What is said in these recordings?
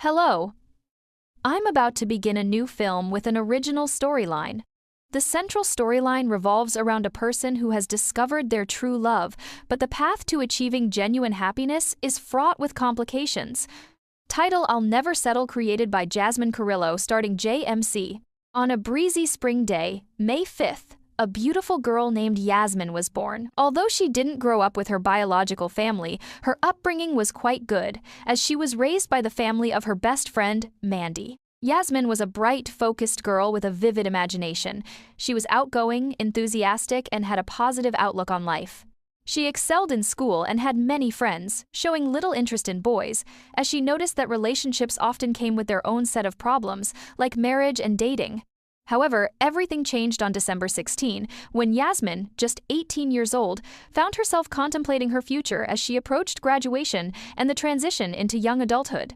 Hello. I'm about to begin a new film with an original storyline. The central storyline revolves around a person who has discovered their true love, but the path to achieving genuine happiness is fraught with complications. Title: I'll Never Settle, created by Jasmine Carrillo, starring JMC. On a breezy spring day, May 5th, a beautiful girl named Yasmin was born. Although she didn't grow up with her biological family, her upbringing was quite good, as she was raised by the family of her best friend, Mandy. Yasmin was a bright, focused girl with a vivid imagination. She was outgoing, enthusiastic, and had a positive outlook on life. She excelled in school and had many friends, showing little interest in boys, as she noticed that relationships often came with their own set of problems, like marriage and dating. However, everything changed on December 16, when Yasmin, just 18 years old, found herself contemplating her future as she approached graduation and the transition into young adulthood.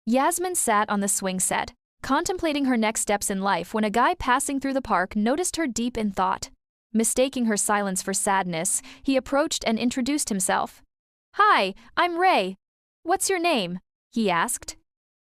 Yasmin sat on the swing set, contemplating her next steps in life, when a guy passing through the park noticed her deep in thought. Mistaking her silence for sadness, he approached and introduced himself. "Hi, I'm Ray. What's your name?" he asked.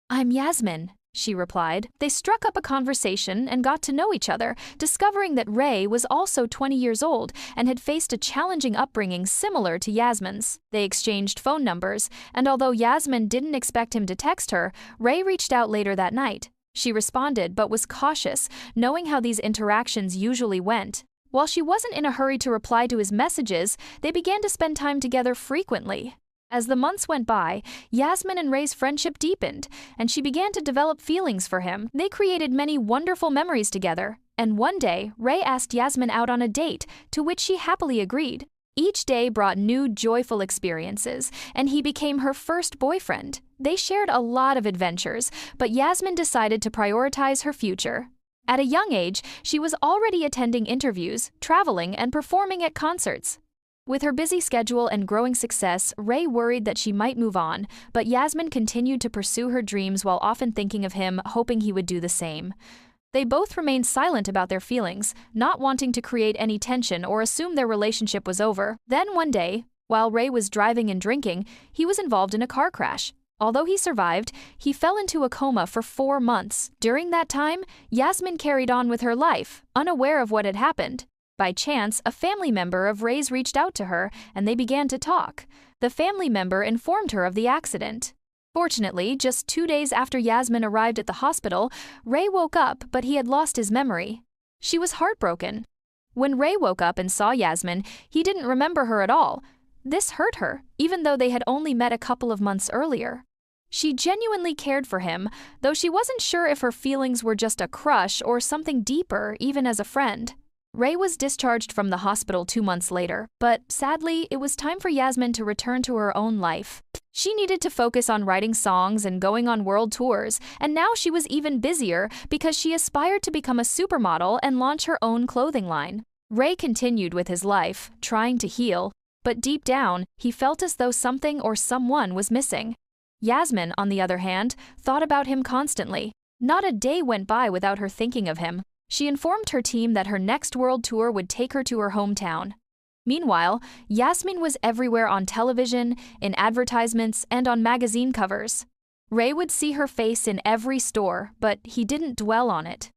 "I'm Yasmin," she replied. They struck up a conversation and got to know each other, discovering that Ray was also 20 years old and had faced a challenging upbringing similar to Yasmin's. They exchanged phone numbers, and although Yasmin didn't expect him to text her, Ray reached out later that night. She responded but was cautious, knowing how these interactions usually went. While she wasn't in a hurry to reply to his messages, they began to spend time together frequently. As the months went by, Yasmin and Ray's friendship deepened, and she began to develop feelings for him. They created many wonderful memories together, and one day, Ray asked Yasmin out on a date, to which she happily agreed. Each day brought new, joyful experiences, and he became her first boyfriend. They shared a lot of adventures, but Yasmin decided to prioritize her future. At a young age, she was already attending interviews, traveling, and performing at concerts. With her busy schedule and growing success, Ray worried that she might move on, but Yasmin continued to pursue her dreams while often thinking of him, hoping he would do the same. They both remained silent about their feelings, not wanting to create any tension or assume their relationship was over. Then one day, while Ray was driving and drinking, he was involved in a car crash. Although he survived, he fell into a coma for 4 months. During that time, Yasmin carried on with her life, unaware of what had happened. By chance, a family member of Ray's reached out to her, and they began to talk. The family member informed her of the accident. Fortunately, just 2 days after Yasmin arrived at the hospital, Ray woke up, but he had lost his memory. She was heartbroken. When Ray woke up and saw Yasmin, he didn't remember her at all. This hurt her, even though they had only met a couple of months earlier. She genuinely cared for him, though she wasn't sure if her feelings were just a crush or something deeper, even as a friend. Ray was discharged from the hospital 2 months later, but sadly, it was time for Yasmin to return to her own life. She needed to focus on writing songs and going on world tours, and now she was even busier because she aspired to become a supermodel and launch her own clothing line. Ray continued with his life, trying to heal, but deep down, he felt as though something or someone was missing. Yasmin, on the other hand, thought about him constantly. Not a day went by without her thinking of him. She informed her team that her next world tour would take her to her hometown. Meanwhile, Yasmin was everywhere on television, in advertisements, and on magazine covers. Ray would see her face in every store, but he didn't dwell on it.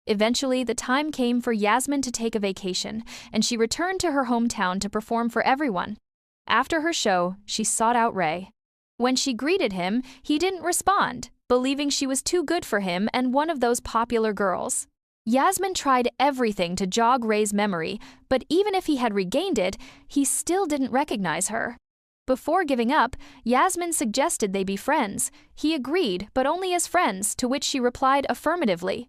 Eventually, the time came for Yasmin to take a vacation, and she returned to her hometown to perform for everyone. After her show, she sought out Ray. When she greeted him, he didn't respond, believing she was too good for him and one of those popular girls. Yasmin tried everything to jog Ray's memory, but even if he had regained it, he still didn't recognize her. Before giving up, Yasmin suggested they be friends. He agreed, but only as friends, to which she replied affirmatively.